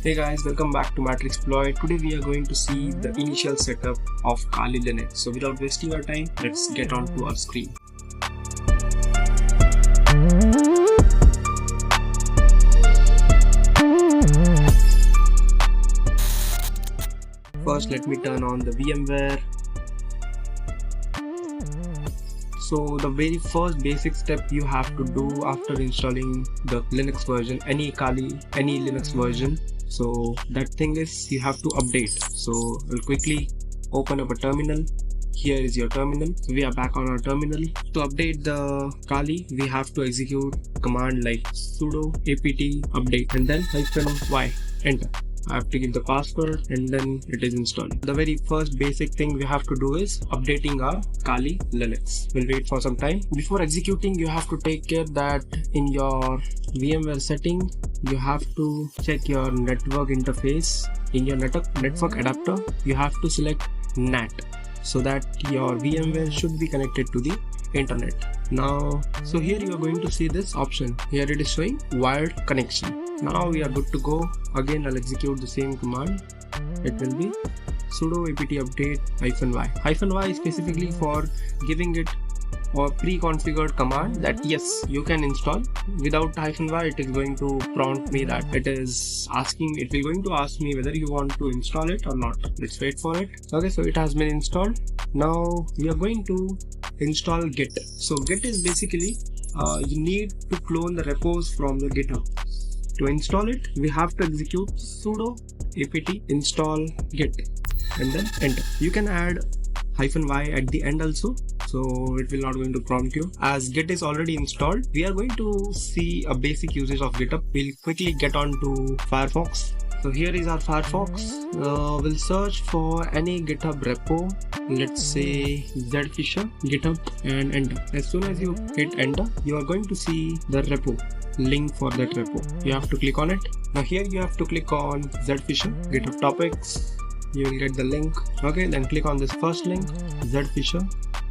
Hey guys, welcome back to Matrixploit. Today we are going to see the initial setup of Kali Linux. So without wasting our time, let's get on to our screen. First, let me turn on the VMware. So the very first basic step you have to do after installing the Linux version, any Linux version, so that thing is you have to update. So I'll quickly open up a terminal. Here is your terminal. So we are back on our terminal. To update the Kali, we have to execute command like sudo apt update and then -y, enter. I have to give the password and then it is installed. The very first basic thing we have to do is updating our Kali Linux. We'll wait for some time. Before executing, you have to take care that in your VMware setting, you have to check your network interface. In your network adapter, you have to select NAT so that your VMware should be connected to the internet. Now, so here you are going to see this option. Here it is showing wired connection. Now we are good to go. Again, I'll execute the same command. It will be sudo apt update -y. -y is specifically for giving it a pre-configured command that yes, you can install. Without -y, it is going to prompt me that it will going to ask me whether you want to install it or not. Let's wait for it. Okay, so it has been installed. Now we are going to install Git. So Git is basically you need to clone the repos from the GitHub. To install it, we have to execute sudo apt install git and then enter. You can add -y at the end also, so it will not going to prompt you. As Git is already installed, we are going to see a basic usage of GitHub. We'll quickly get on to Firefox. So here is our Firefox. We'll search for any GitHub repo. Let's say zfisher GitHub and enter. As soon as you hit enter, you are going to see the repo link for that repo. You have to click on it. Now here you have to click on zfisher GitHub topics. You will get the link. Okay, then click on this first link, zfisher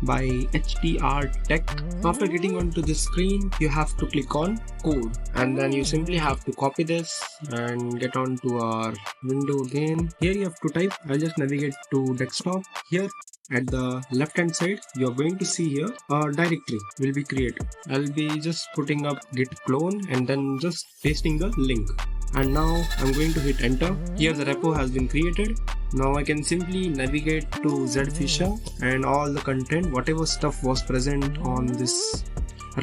by htop. After getting onto the screen, you have to click on code and then you simply have to copy this and get onto our window again. Here you have to type. I'll just navigate to desktop. Here at the left hand side, you're going to see here a directory will be created. I'll be just putting up git clone and then just pasting the link. And now I'm going to hit enter. Here the repo has been created. Now I can simply navigate to zfisher and all the content, whatever stuff was present on this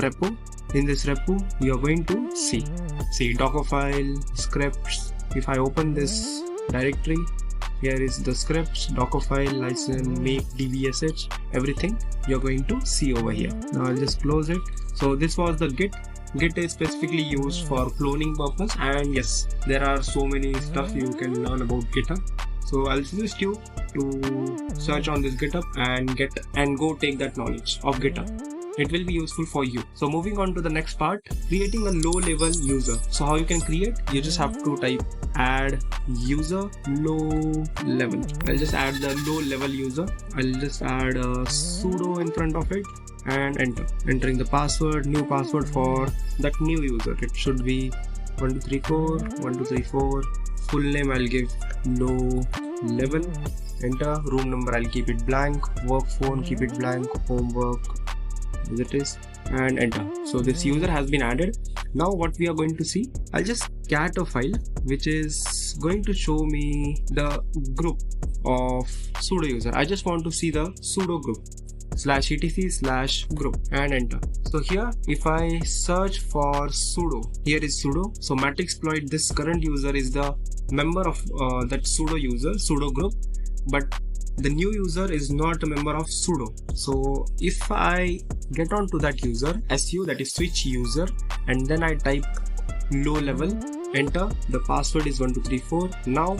repo. In this repo, you're going to see Dockerfile, scripts. If I open this directory, here is the scripts, Dockerfile, license, make, dvsh, everything you're going to see over here. Now I'll just close it. So this was the Git. Git is specifically used for cloning purpose, and yes, there are so many stuff you can learn about GitHub. So I'll suggest you to search on this GitHub and go take that knowledge of GitHub. It will be useful for you. So moving on to the next part, creating a low level user. So how you can create? You just have to type add user low level. I'll just add the low level user. I'll just add a sudo in front of it and enter. Entering the password, new password for that new user. It should be 1234. Full name I'll give low level. Enter. Room number I'll keep it blank. Work phone keep it blank. Homework as it is and enter. So this user has been added. Now what we are going to see, I'll just cat a file which is going to show me the group of sudo user. I just want to see the sudo group /etc/group and enter. So here if I search for sudo, here is sudo. So Matrixploit, this current user is the member of that sudo group, but the new user is not a member of sudo. So if I get onto that user, su, that is switch user, and then I type low level, enter, the password is 1234. Now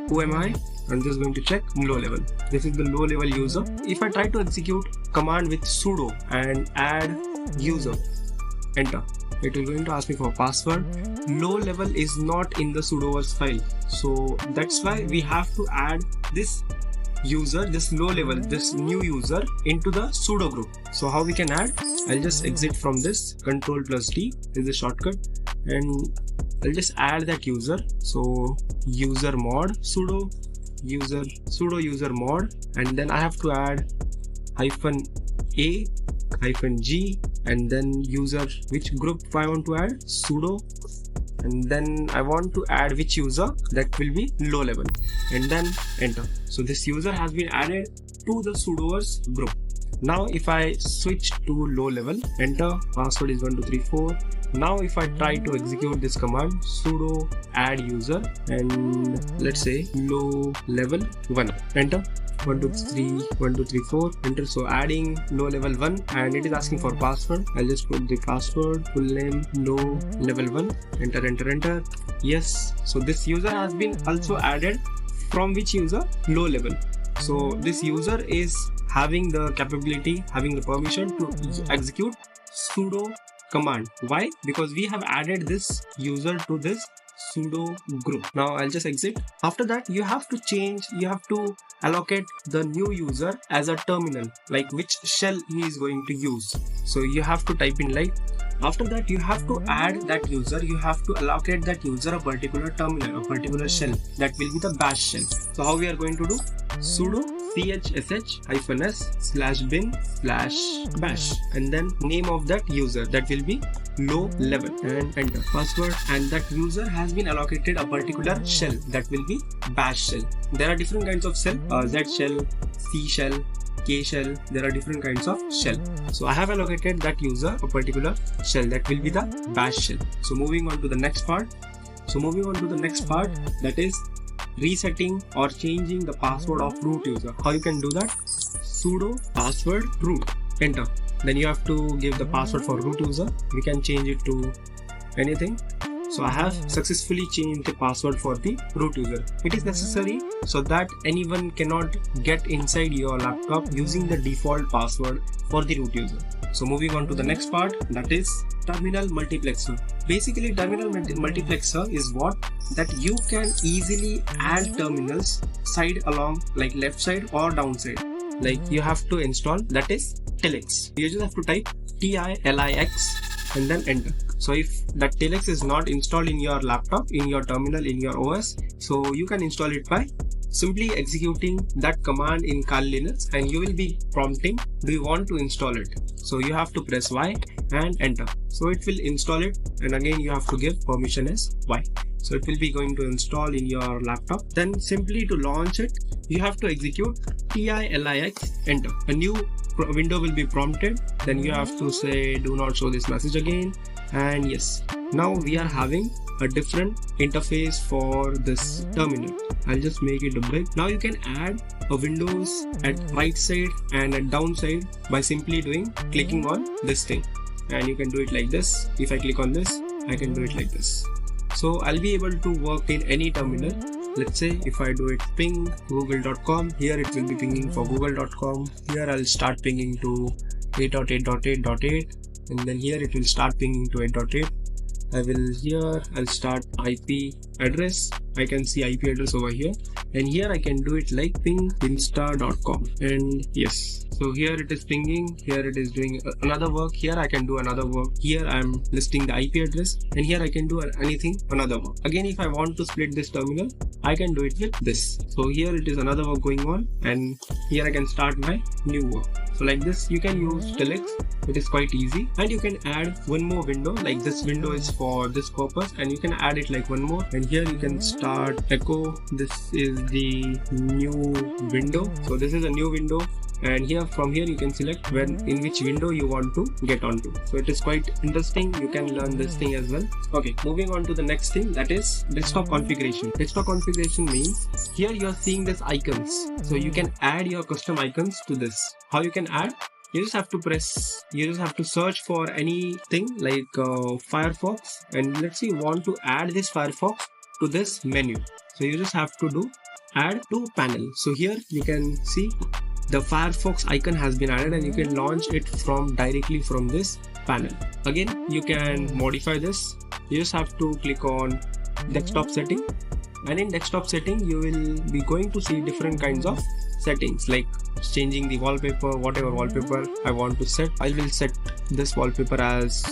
who am I? I'm just going to check low level. This is the low level user. If I try to execute command with sudo and add user, enter, it will going to ask me for password. Low level is not in the sudoverse file. So that's why we have to add this user, this low level, this new user into the sudo group. So how we can add? I'll just exit from this. Ctrl+D is the shortcut, and I'll just add that user. So user mod sudo user mod, and then I have to add -a -g, and then user, which group I want to add, sudo, and then I want to add which user, that will be low level, and then enter. So this user has been added to the sudoers group. Now if I switch to low level, enter, password is 1234. Now if I try to execute this command, sudo add user, and let's say low level 1, enter. 1 2 3 1 2 3 4, enter. So adding low level 1, and it is asking for password. I'll just put the password, full name, low level 1, enter, enter, enter. Yes, so this user has been also added from which user? Low level. So this user is having the capability, having the permission to execute sudo command. Why? Because we have added this user to this sudo group. Now I'll just exit. After that, you have to allocate the new user as a terminal, like which shell he is going to use. So you have to type in like, after that you have to add that user, you have to allocate that user a particular terminal, a particular shell, that will be the bash shell. So how we are going to do? Sudo chsh-s/bin/bash, and then name of that user, that will be low level, and enter password, and that user has been allocated a particular shell, that will be bash shell. There are different kinds of shell, Z shell, C shell, K shell, there are different kinds of shell. So I have allocated that user a particular shell, that will be the bash shell. So moving on to the next part. That is resetting or changing the password of root user. How you can do that? Sudo password root, enter. Then you have to give the password for root user. We can change it to anything. So I have successfully changed the password for the root user. It is necessary so that anyone cannot get inside your laptop using the default password for the root user. So moving on to the next part, that is terminal multiplexer. Basically, terminal multiplexer is what? That you can easily add terminals side along, like left side or down side. Like you have to install, that is Tilix. You just have to type Tilix and then enter. So if that Tilix is not installed in your laptop, in your terminal, in your OS, so you can install it by simply executing that command in Kali Linux, and you will be prompting, do you want to install it? So you have to press Y and enter. So it will install it, and again you have to give permission as Y. So it will be going to install in your laptop. Then simply to launch it, you have to execute Tilix, enter. A new window will be prompted. Then you have to say, do not show this message again. And yes, now we are having a different interface for this terminal. I'll just make it a big. Now you can add a windows at right side and at down side by simply clicking on this thing, and you can do it like this. If I click on this, I can do it like this. So I'll be able to work in any terminal. Let's say if I do it ping google.com, here it will be pinging for google.com. Here I'll start pinging to 8.8.8.8, and then here it will start pinging to 8.8. I'll start IP address. I can see IP address over here, and here I can do it like ping insta.com, and yes, so here it is pinging, here it is doing another work, here I can do another work, here I am listing the IP address, and here I can do another work. Again, if I want to split this terminal, I can do it with this. So here it is another work going on, and here I can start my new work. So like this, you can use Tilix. It is quite easy, and you can add one more window, like this window is for this purpose, and you can add it like one more, and here you can start echo. This is the new window. So this is a new window, and here from here you can select in which window you want to get onto. So it is quite interesting. You can learn this thing as well. Okay, moving on to the next thing, that is desktop configuration. Desktop configuration means here you are seeing this icons. So you can add your custom icons to this. How you can add? You just have to search for anything like Firefox, and let's say you want to add this Firefox to this menu. So you just have to do add to panel. So here you can see the Firefox icon has been added, and you can launch it directly from this panel. Again, you can modify this. You just have to click on desktop setting, and in desktop setting you will be going to see different kinds of settings, like changing the wallpaper, whatever wallpaper I want to set. I will set this wallpaper as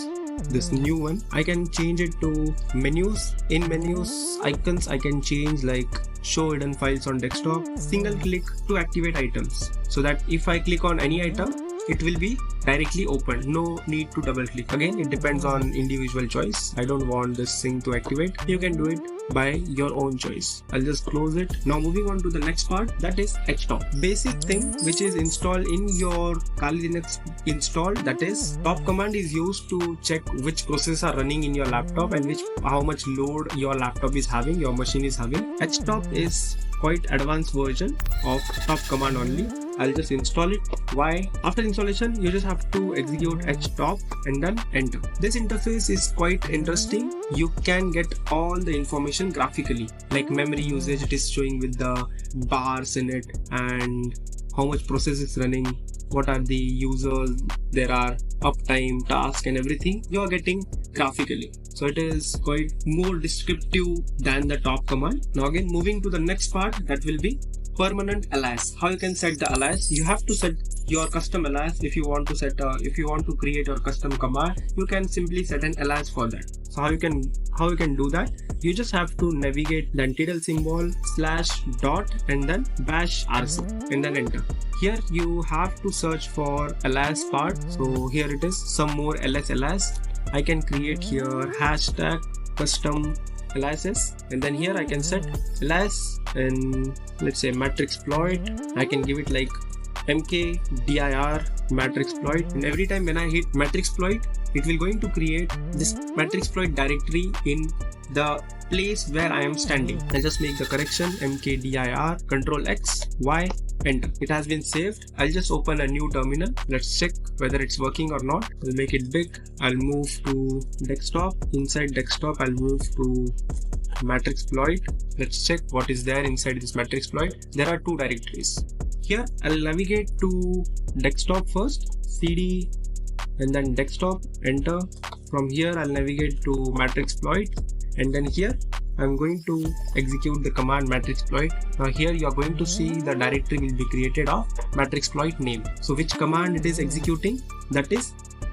this new one, I can change it to menus. In menus icons, I can change like show hidden files on desktop, single click to activate items, so that if I click on any item, it will be directly opened, no need to double click. Again, it depends on individual choice. I don't want this thing to activate. You can do it by your own choice. I'll just close it. Now moving on to the next part, that is htop. Basic thing which is installed in your Kali Linux install, that is top command is used to check which processes are running in your laptop and how much load your laptop is having, your machine is having. Htop is quite advanced version of top command only. I'll just install it. Why? After installation, you just have to execute htop and then enter. This interface is quite interesting. You can get all the information graphically, like memory usage, it is showing with the bars in it, and how much process is running, what are the users, there are uptime, task and everything you are getting graphically. So it is quite more descriptive than the top command. Now again, moving to the next part, that will be permanent alias. How you can set the alias? You have to set your custom alias. If you want to create your custom command, you can simply set an alias for that. So how you can do that? You just have to navigate the TTL symbol /dot and then /rc and then enter. Here you have to search for alias part. So here it is, some more alias. I can create here hashtag custom aliases, and then here I can set alias and let's say Matrixploit. I can give it like mkdir Matrixploit, and every time when I hit Matrixploit, it will going to create this Matrixploit directory in the place where I am standing. I'll just make the correction, mkdir control X Y enter. It has been saved. I'll just open a new terminal. Let's check whether it's working or not. I'll make it big. I'll move to desktop. Inside desktop, I'll move to Matrixploit. Let's check what is there inside this Matrixploit. There are two directories. Here I'll navigate to desktop first, cd and then desktop, enter. From here I'll navigate to Matrixploit, and then here I'm going to execute the command Matrixploit. Now here you are going to see the directory will be created of Matrixploit name. So which command it is executing? That is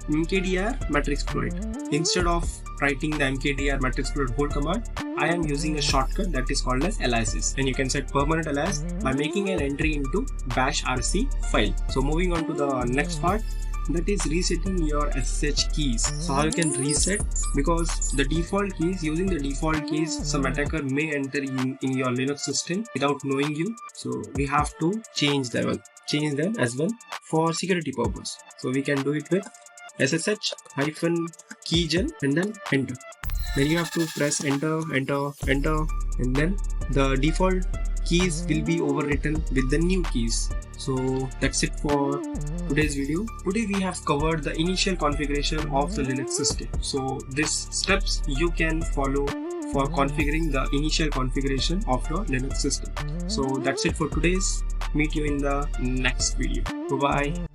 mkdir Matrixploit. Instead of writing the mkdir Matrixploit whole command, I am using a shortcut that is called as aliases, and you can set permanent alias by making an entry into /rc file. So moving on to the next part, that is resetting your SSH keys. So how you can reset, because the default keys, using the default keys, some attacker may enter in your Linux system without knowing you. So we have to change them as well for security purpose. So we can do it with SSH-keygen and then enter. Then you have to press enter, and then the default keys will be overwritten with the new keys. So that's it for today's video. Today we have covered the initial configuration of the Linux system. So these steps you can follow for configuring the initial configuration of your Linux system. So that's it for today's. Meet you in the next video. Bye bye.